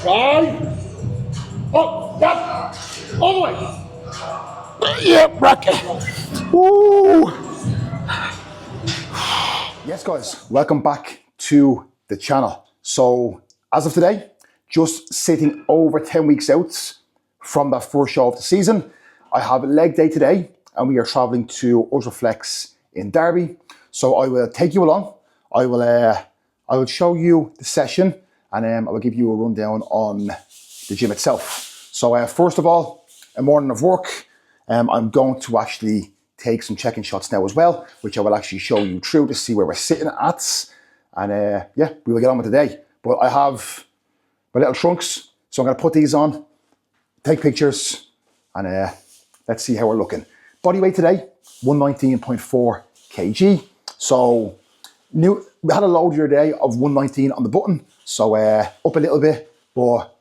Drive. Up, down, all the way. Yeah, bracket. Woo. Yes, guys, welcome back to the channel. So, as of today, just sitting over 10 weeks out from that first show of the season. I have a leg day today, and we are traveling to Ultraflex in Derby. So I will take you along. I will show you the session, and I will give you a rundown on the gym itself. So first of all, a morning of work. I'm going to actually take some check-in shots now as well, which I will actually show you through to see where we're sitting at. And yeah, we will get on with the day. But I have my little trunks, so I'm going to put these on, take pictures, and let's see how we're looking. Body weight today, 119.4 kg. So we had a load here today of 119 on the button, so up a little bit, but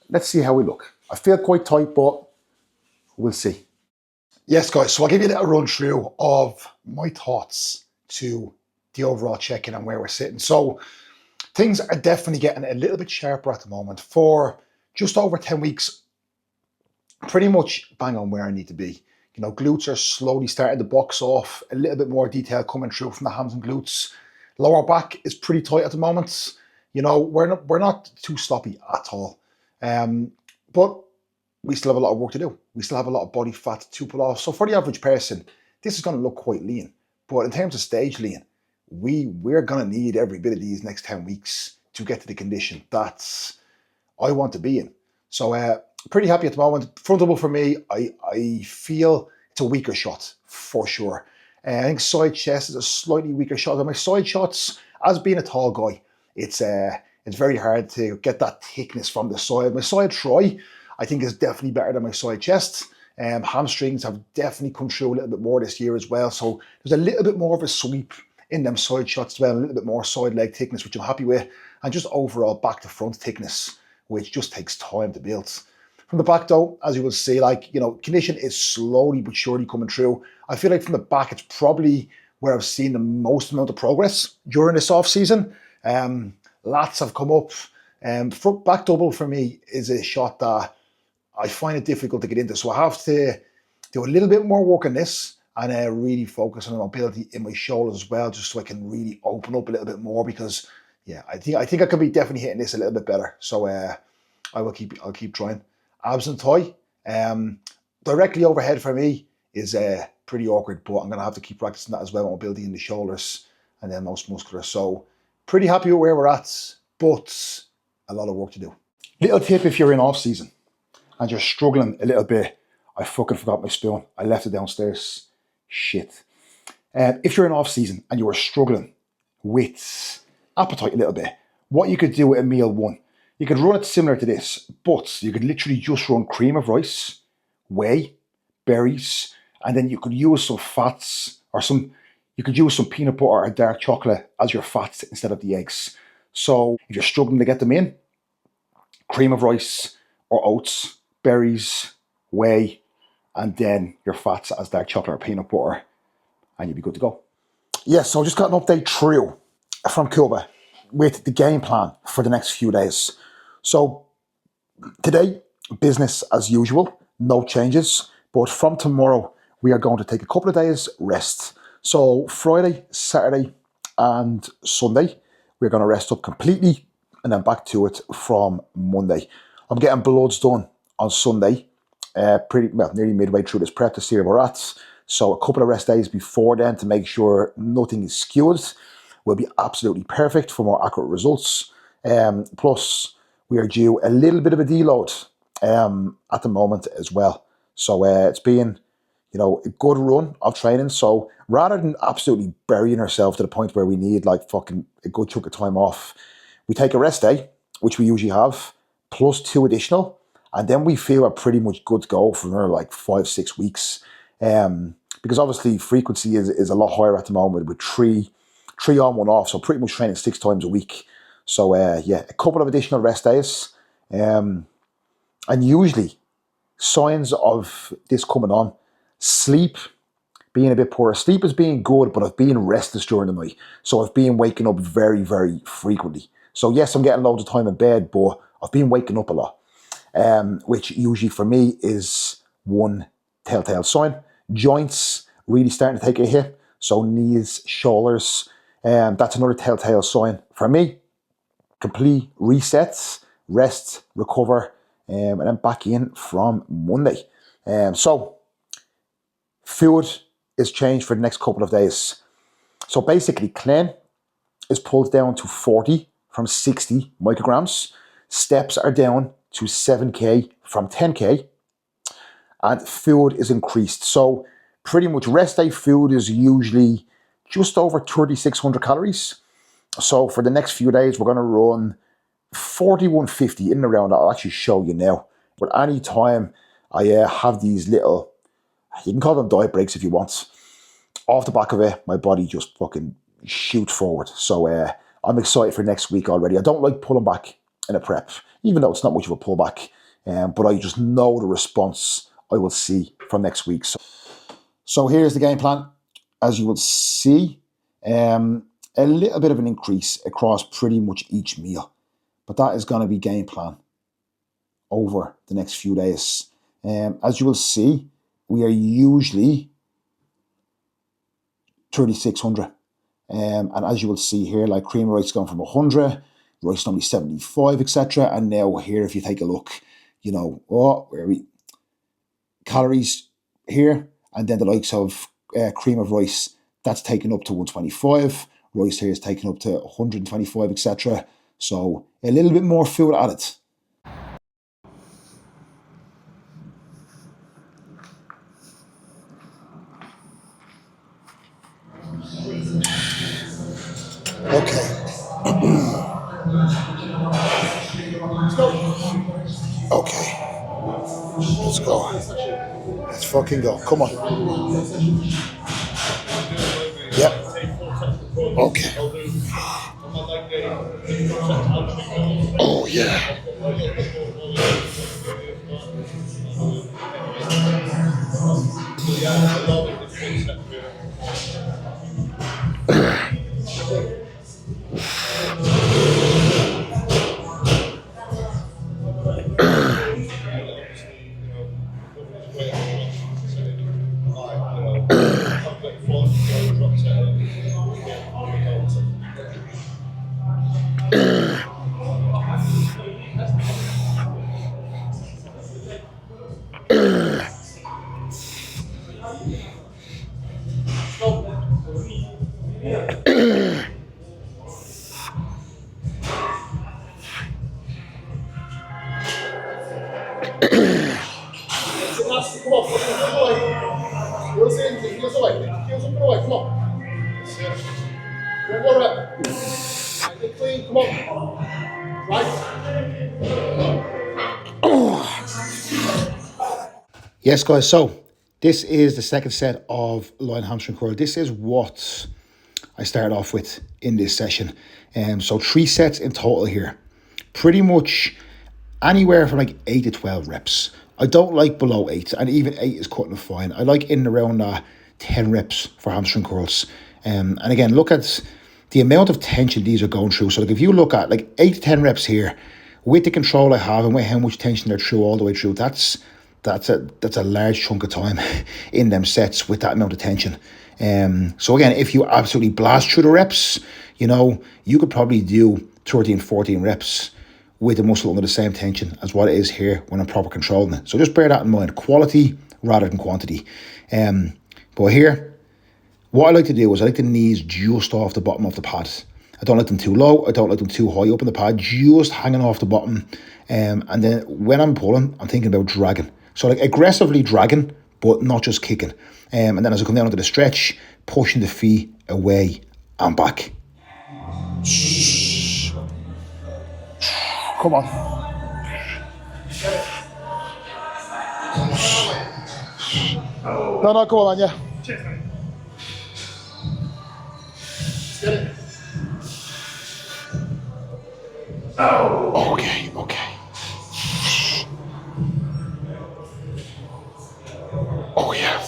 let's see how we look. I feel quite tight, but we'll see. Yes, guys, so I'll give you a little run through of my thoughts to the overall check-in and where we're sitting. So things are definitely getting a little bit sharper at the moment. For just over 10 weeks, pretty much bang on where I need to be. You know, glutes are slowly starting to box off, a little bit more detail coming through from the hams and glutes. Lower back is pretty tight at the moment. You know, we're not too sloppy at all. But we still have a lot of work to do. We still have a lot of body fat to pull off. So for the average person, this is going to look quite lean. But in terms of stage lean, we're going to need every bit of these next 10 weeks to get to the condition that I want to be in. So pretty happy at the moment. Front double for me, I feel it's a weaker shot for sure. I think side chest is a slightly weaker shot. And my side shots, as being a tall guy, it's very hard to get that thickness from the side. My side try, I think, is definitely better than my side chest. Hamstrings have definitely come through a little bit more this year as well. So there's a little bit more of a sweep in them side shots as well, a little bit more side leg thickness, which I'm happy with, and just overall back to front thickness, which just takes time to build. From the back though, as you will see, like, you know, condition is slowly but surely coming through. I feel like from the back, it's probably where I've seen the most amount of progress during this off season. Lats have come up. Front back double for me is a shot that I find it difficult to get into. So I have to do a little bit more work on this and really focus on mobility in my shoulders as well, just so I can really open up a little bit more, because yeah, I think I could be definitely hitting this a little bit better. So I'll keep trying. Abs and thigh, directly overhead for me is pretty awkward, but I'm gonna have to keep practicing that as well. Mobility in the shoulders and then most muscular. So pretty happy with where we're at, but a lot of work to do. Little tip if you're in off season and you're struggling a little bit. I fucking forgot my spoon. I left it downstairs. Shit. If you're in off season and you are struggling with appetite a little bit, what you could do with a meal one, you could run it similar to this, but you could literally just run cream of rice, whey, berries, and then you could use some fats or you could use some peanut butter or dark chocolate as your fats instead of the eggs. So if you're struggling to get them in, cream of rice or oats, berries, whey, and then your fats as dark chocolate or peanut butter, and you'll be good to go. Yes, so I just got an update through from Cuba with the game plan for the next few days. So today, business as usual, no changes, but from tomorrow, we are going to take a couple of days rest. So Friday, Saturday, and Sunday, we're going to rest up completely and then back to it from Monday. I'm getting bloods done on Sunday, nearly midway through this prep to see where we're at. So a couple of rest days before then to make sure nothing is skewed will be absolutely perfect for more accurate results. Plus, we are due a little bit of a deload at the moment as well. So it's been, you know, a good run of training. So rather than absolutely burying ourselves to the point where we need like fucking a good chunk of time off, we take a rest day, which we usually have, plus 2 additional, and then we feel we're pretty much good to go for another like 5-6 weeks. Because obviously frequency is a lot higher at the moment with three on, 1 off, so pretty much training 6 times a week. So yeah, a couple of additional rest days, and usually signs of this coming on: sleep being a bit poorer. Sleep is being good, but I've been restless during the night, so I've been waking up very, very frequently. So yes, I'm getting loads of time in bed, but I've been waking up a lot, which usually for me is one telltale sign. Joints really starting to take a hit. So knees, shoulders, that's another telltale sign for me. Complete resets, rest, recover, and then back in from Monday. So food is changed for the next couple of days. So basically, clean is pulled down to 40 from 60 micrograms. Steps are down to 7K from 10K. And food is increased. So pretty much rest day food is usually just over 3,600 calories. So for the next few days, we're going to run 4150 in and around that. I'll actually show you now. But any time I have these little, you can call them diet breaks if you want, off the back of it, my body just fucking shoots forward. So I'm excited for next week already. I don't like pulling back in a prep, even though it's not much of a pullback. But I just know the response I will see from next week. So here's the game plan. As you will see, a little bit of an increase across pretty much each meal. But that is going to be game plan over the next few days. As you will see, we are usually 3,600. And as you will see here, like cream rice going from 100, rice normally 75, etc. And now here, if you take a look, you know, where are we? Calories here, and then the likes of cream of rice, that's taken up to 125. Rice here is taken up to 125, etc. So a little bit more food added. Okay. Okay. Let's go. Let's fucking go. Come on. Yep. Okay. Oh, yeah. Come on, heels in, heels away, heels up and away, come on. One more rep. Make it clean, come on. Right. Yes, guys, so this is the second set of line hamstring curl. This is what I started off with in this session. So 3 sets in total here. Pretty much anywhere from like 8 to 12 reps. I don't like below 8, and even 8 is cutting it fine. I like in and around 10 reps for hamstring curls. And again, look at the amount of tension these are going through. So like if you look at like 8 to 10 reps here, with the control I have and with how much tension they're through all the way through, that's a large chunk of time in them sets with that amount of tension. So again, if you absolutely blast through the reps, you know, you could probably do 13, 14 reps with the muscle under the same tension as what it is here when I'm proper controlling it. So just bear that in mind, quality rather than quantity. But here, what I like to do is I like the knees just off the bottom of the pad. I don't like them too low, I don't like them too high up in the pad, just hanging off the bottom. And then when I'm pulling, I'm thinking about dragging. So like aggressively dragging, but not just kicking. And then as I come down into the stretch, pushing the feet away and back. Come on. No, go on, yeah. Okay. Oh, yeah.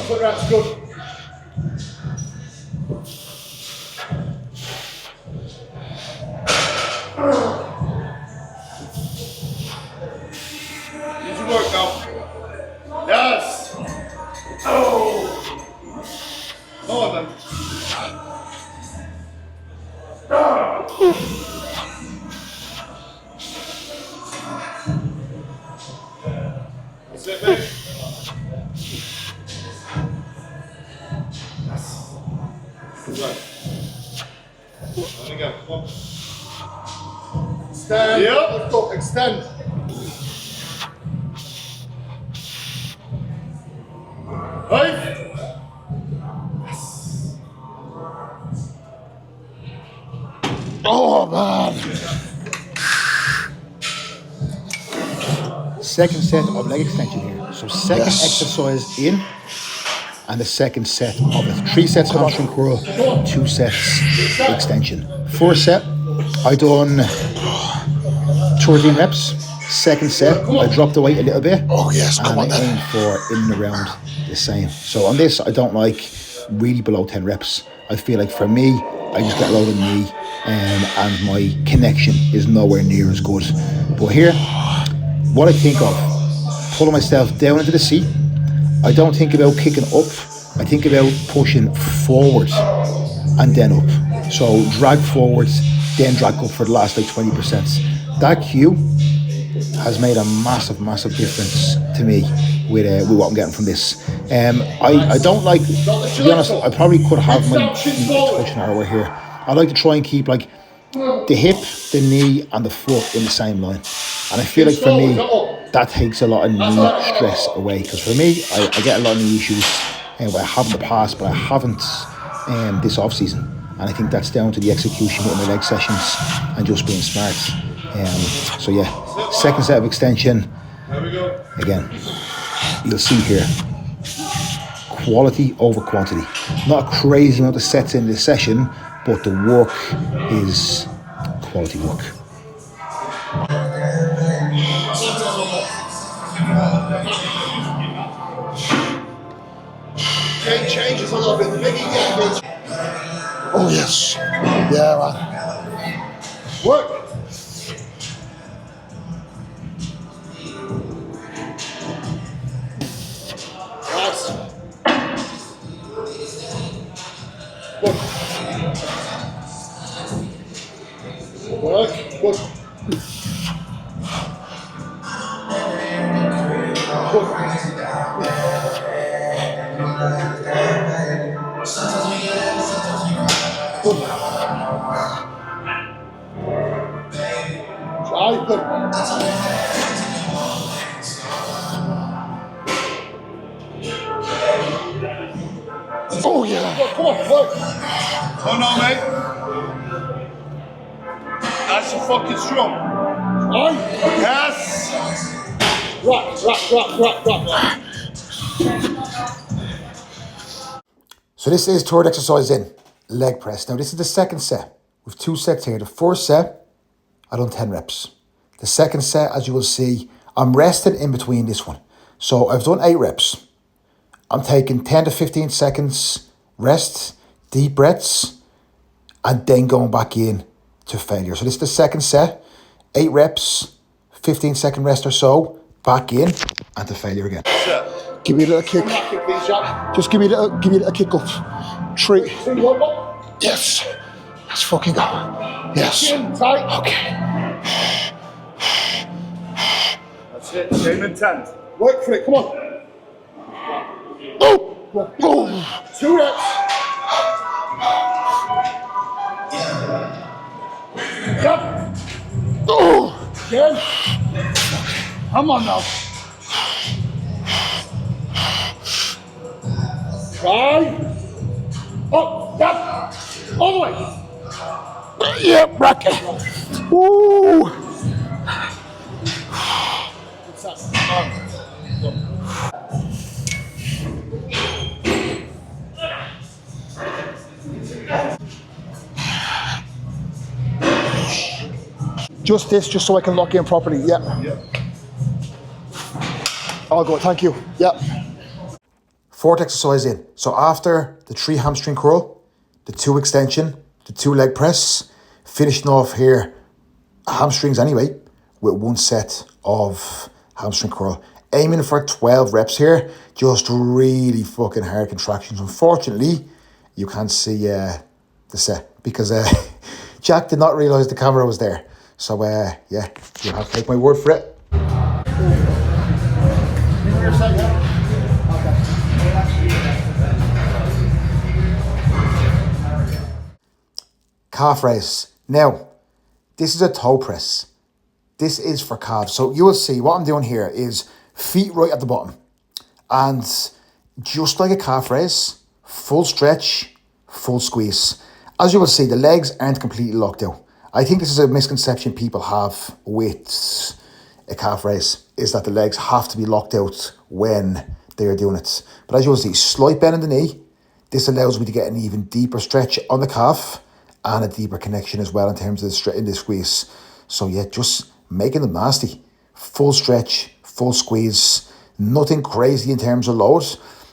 Foot reps, good. Easy work now. Yes. Oh. Come on then. That's it, mate. Good work. And again, come on. Extend. Yep. Let's go. Extend. Right. Oh man. Second set of leg extension here. So second exercise in, and the second set of it. 3 sets hamstring curl, 2 sets extension. First set, I done 13 reps. Second set, I dropped the weight a little bit. Oh yes, come on. And I aimed for in and around the same. So on this, I don't like really below 10 reps. I feel like for me, I just get a load of knee, and my connection is nowhere near as good. But here, what I think of, pulling myself down into the seat. I don't think about kicking up. I think about pushing forward and then up. So drag forwards, then drag up for the last like 20%. That cue has made a massive, massive difference to me with what I'm getting from this. I don't like, to be honest, I probably could have my feet a touch narrower here. I like to try and keep like the hip, the knee and the foot in the same line. And I feel like for me, that takes a lot of knee stress away. Because for me, I get a lot of knee issues, I have in the past, but I haven't this off-season. And I think that's down to the execution with my leg sessions and just being smart. So yeah, second set of extension. There we go. Again, you'll see here, quality over quantity. Not a crazy amount of sets in this session, but the work is quality work. Changes a little bit. Oh yes, yeah, man. Work. Nice. Work. Work. Work. Oh yeah. Come on, work. Oh no, mate. That's a fucking strong. On. Yes. Rock. So this is third exercise in, leg press. Now this is the second set. With 2 sets here. The first set, I done 10 reps. The second set, as you will see, I'm rested in between this one. So I've done 8 reps. I'm taking 10 to 15 seconds rest, deep breaths, and then going back in to failure. So this is the second set, 8 reps, 15-second rest or so, back in, and to failure again. Give me a little kick. Just give me a little kick up. 3. Yes. Let's fucking go. Yes. Okay. That's it. Same intent. Work for it. Come on. Oh. 2 reps. Yep. Oh. Again. Come on now. Try. Oh. Yep. All the way. Yep. Bracket. Woo. Just this, just so I can lock in properly. Yeah. Yep. All good, thank you. Yeah. Fourth exercise in. So after the 3 hamstring curl, the 2 extension, the 2 leg press, finishing off here, hamstrings anyway, with 1 set of hamstring curl. Aiming for 12 reps here, just really fucking hard contractions. Unfortunately, you can't see the set because Jack did not realise the camera was there. So yeah, you'll have to take my word for it. Calf raise. Now, this is a toe press. This is for calves. So you will see what I'm doing here is feet right at the bottom. And just like a calf raise, full stretch, full squeeze. As you will see, the legs aren't completely locked out. I think this is a misconception people have with a calf raise, is that the legs have to be locked out when they are doing it. But as you will see, slight bend in the knee. This allows me to get an even deeper stretch on the calf and a deeper connection as well in terms of the squeeze. So yeah, just making them nasty. Full stretch, full squeeze, nothing crazy in terms of load.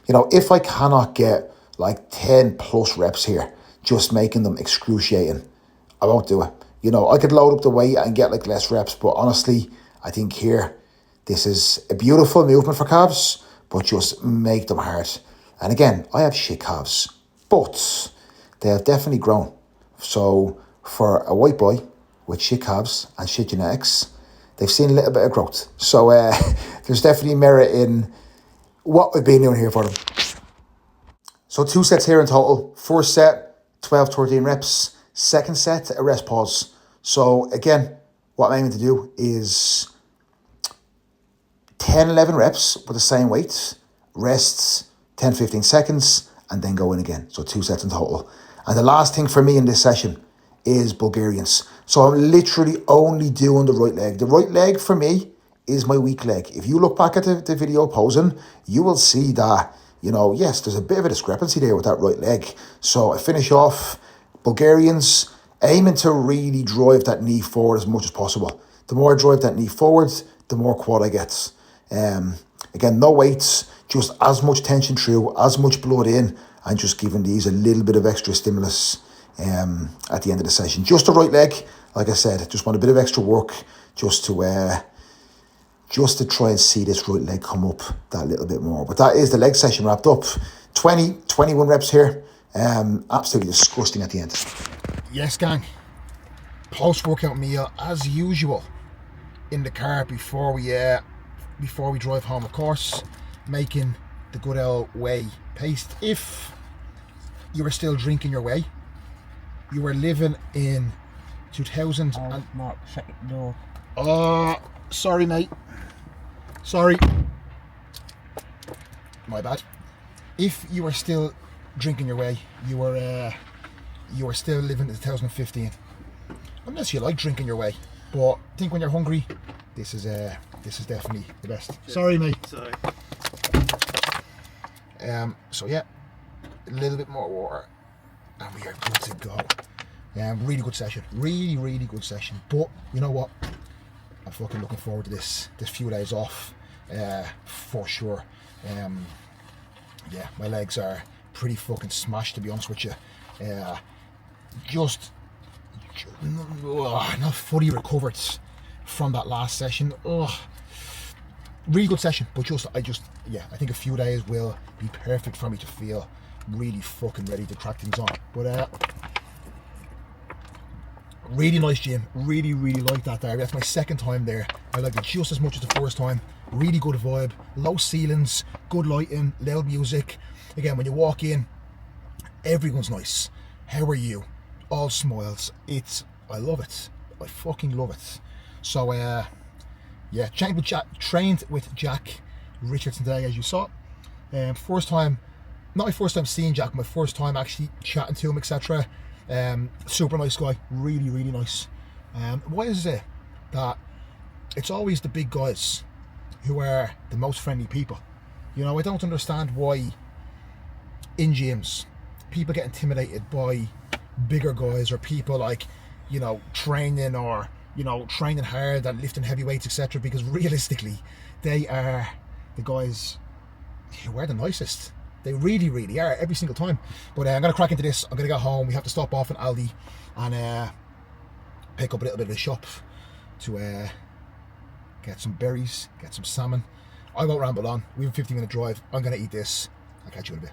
You know, if I cannot get like 10 plus reps here, just making them excruciating, I won't do it. You know, I could load up the weight and get like less reps, but honestly, I think here, this is a beautiful movement for calves, but just make them hard. And again, I have shit calves, but they have definitely grown. So for a white boy with shit calves and shit genetics, they've seen a little bit of growth. So there's definitely merit in what we've been doing here for them. So 2 sets here in total. First set, 12, 13 reps. Second set, a rest pause. So again, what I'm aiming to do is 10, 11 reps with the same weight, rests 10, 15 seconds, and then go in again. So 2 sets in total. And the last thing for me in this session is Bulgarians. So I'm literally only doing the right leg. The right leg for me is my weak leg. If you look back at the video posing, you will see that, you know, yes, there's a bit of a discrepancy there with that right leg. So I finish off Bulgarians, aiming to really drive that knee forward as much as possible. The more I drive that knee forward, the more quad I get. Again, no weights, just as much tension through, as much blood in, and just giving these a little bit of extra stimulus at the end of the session. Just the right leg, like I said, just want a bit of extra work just to try and see this right leg come up that little bit more. But that is the leg session wrapped up. 21 reps here. Absolutely disgusting at the end. Yes, gang. Post-workout meal as usual in the car before we drive home, of course, making the good old whey paste. If you were still drinking your whey, you were living in 2000 and... Mark, shut the door. Oh, sorry mate. Sorry. My bad. If you were still drinking your whey, you were still living in 2015. Unless you like drinking your whey. But I think when you're hungry, this is definitely the best. Sorry mate. Sorry. So yeah, a little bit more water and we are good to go. Really good session. Really good session. But you know what? I'm fucking looking forward to this few days off for sure. Yeah, my legs are pretty fucking smashed, to be honest with you. Just not fully recovered from that last session. Really good session, but I think a few days will be perfect for me to feel really fucking ready to crack things on. But really nice gym, really like that there. That's my second time there. I liked it just as much as the first time. Really good vibe, low ceilings, good lighting, loud music. Again, when you walk in, everyone's nice. How are you? All smiles. I love it. I fucking love it. So yeah, trained with Jack Richardson today, as you saw. First time, not my first time seeing Jack, my first time actually chatting to him, etc. Super nice guy, really nice. Why is it that it's always the big guys who are the most friendly people? You know, I don't understand why in gyms people get intimidated by bigger guys or people like, you know, training or you know, training hard and lifting heavy weights, etc. Because realistically, they are the guys who are the nicest. They really, really are every single time. But I'm going to crack into this. I'm going to go home. We have to stop off in Aldi and pick up a little bit of the shop to get some berries, get some salmon. I won't ramble on. We have a 15-minute drive. I'm going to eat this. I'll catch you in a bit.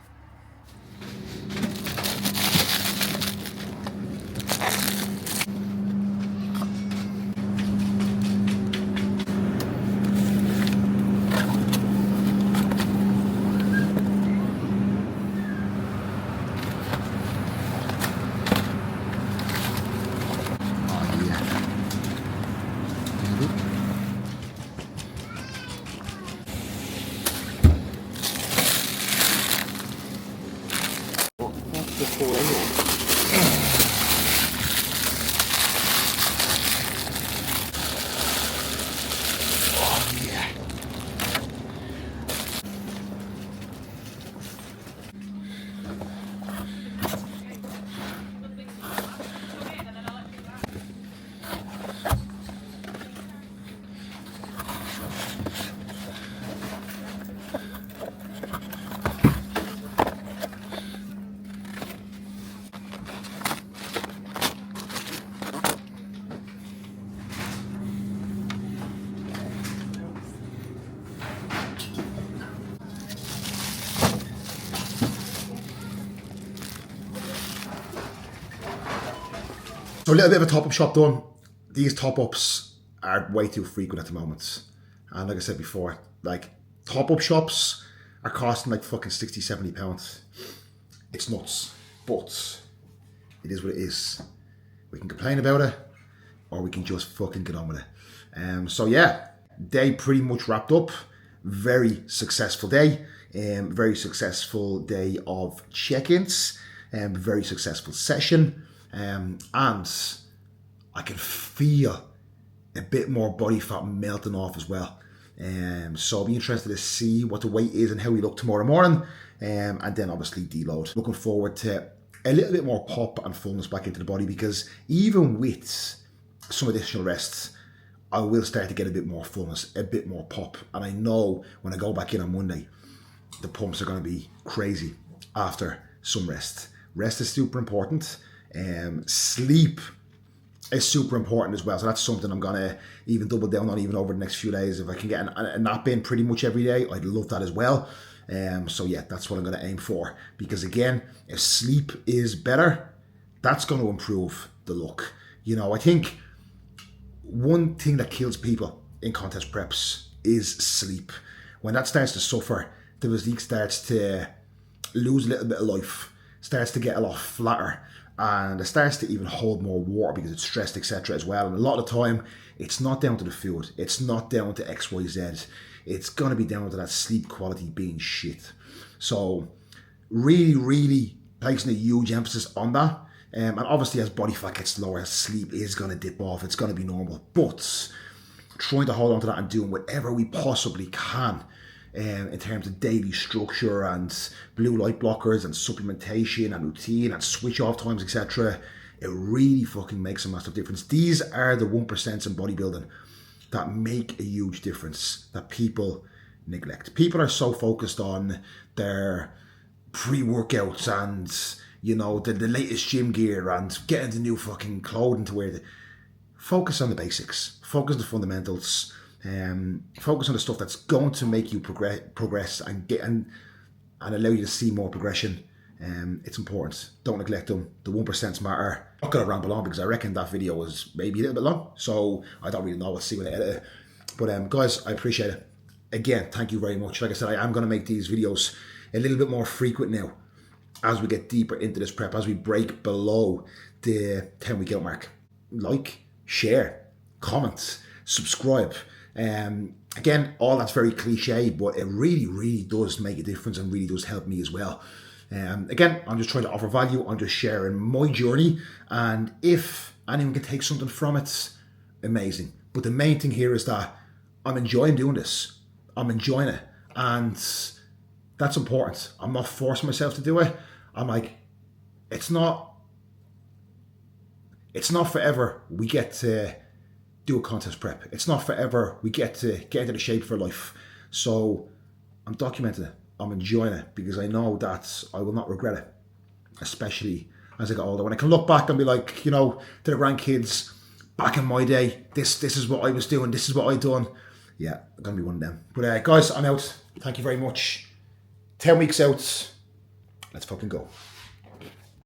So a little bit of a top-up shop done. These top-ups are way too frequent at the moment. And like I said before, like top-up shops are costing like fucking 60, 70 pounds. It's nuts, but it is what it is. We can complain about it or we can just fucking get on with it. So yeah, day pretty much wrapped up. Very successful day. Very successful day of check-ins. Very successful session. And I can feel a bit more body fat melting off as well. So I'll be interested to see what the weight is and how we look tomorrow morning. And then obviously deload. Looking forward to a little bit more pop and fullness back into the body, because even with some additional rests, I will start to get a bit more fullness, a bit more pop. And I know when I go back in on Monday, the pumps are going to be crazy after some rest. Rest is super important. Sleep is super important as well. So that's something I'm going to even double down on even over the next few days. If I can get a nap in pretty much every day, I'd love that as well. So yeah, that's what I'm going to aim for. Because again, if sleep is better, that's going to improve the look. You know, I think one thing that kills people in contest preps is sleep. When that starts to suffer, the physique starts to lose a little bit of life, starts to get a lot flatter, and it starts to even hold more water because it's stressed, etc. as well. And a lot of the time, it's not down to the food. It's not down to X, Y, Z. It's going to be down to that sleep quality being shit. So really, really placing a huge emphasis on that. And obviously as body fat gets lower, sleep is going to dip off. It's going to be normal. But trying to hold on to that and doing whatever we possibly can in terms of daily structure and blue light blockers and supplementation and routine and switch off times, etc. It really fucking makes a massive difference. These are the 1% in bodybuilding that make a huge difference that people neglect. People are so focused on their pre-workouts and, you know, the latest gym gear and getting the new fucking clothing to wear. Focus on the basics. Focus on the fundamentals. Focus on the stuff that's going to make you progress and get and allow you to see more progression. It's important. Don't neglect them. The 1% matter. I'm not going to ramble on because I reckon that video was maybe a little bit long, so I don't really know. We'll see when I edit it. But guys, I appreciate it. Again, thank you very much. Like I said, I am going to make these videos a little bit more frequent now as we get deeper into this prep, as we break below the 10-week out mark. Like, share, comment, subscribe. Again, all that's very cliche, but it really, really does make a difference and really does help me as well. Again, I'm just trying to offer value. I'm just sharing my journey. And if anyone can take something from it, amazing. But the main thing here is that I'm enjoying doing this. I'm enjoying it. And that's important. I'm not forcing myself to do it. I'm like, it's not forever. We get to do a contest prep. It's not forever. We get into the shape for life. So I'm documenting it. I'm enjoying it because I know that I will not regret it, especially as I get older. When I can look back and be like, you know, to the grandkids, back in my day, this is what I was doing, this is what I done. Yeah, I'm going to be one of them. But guys, I'm out. Thank you very much. 10 weeks out. Let's fucking go.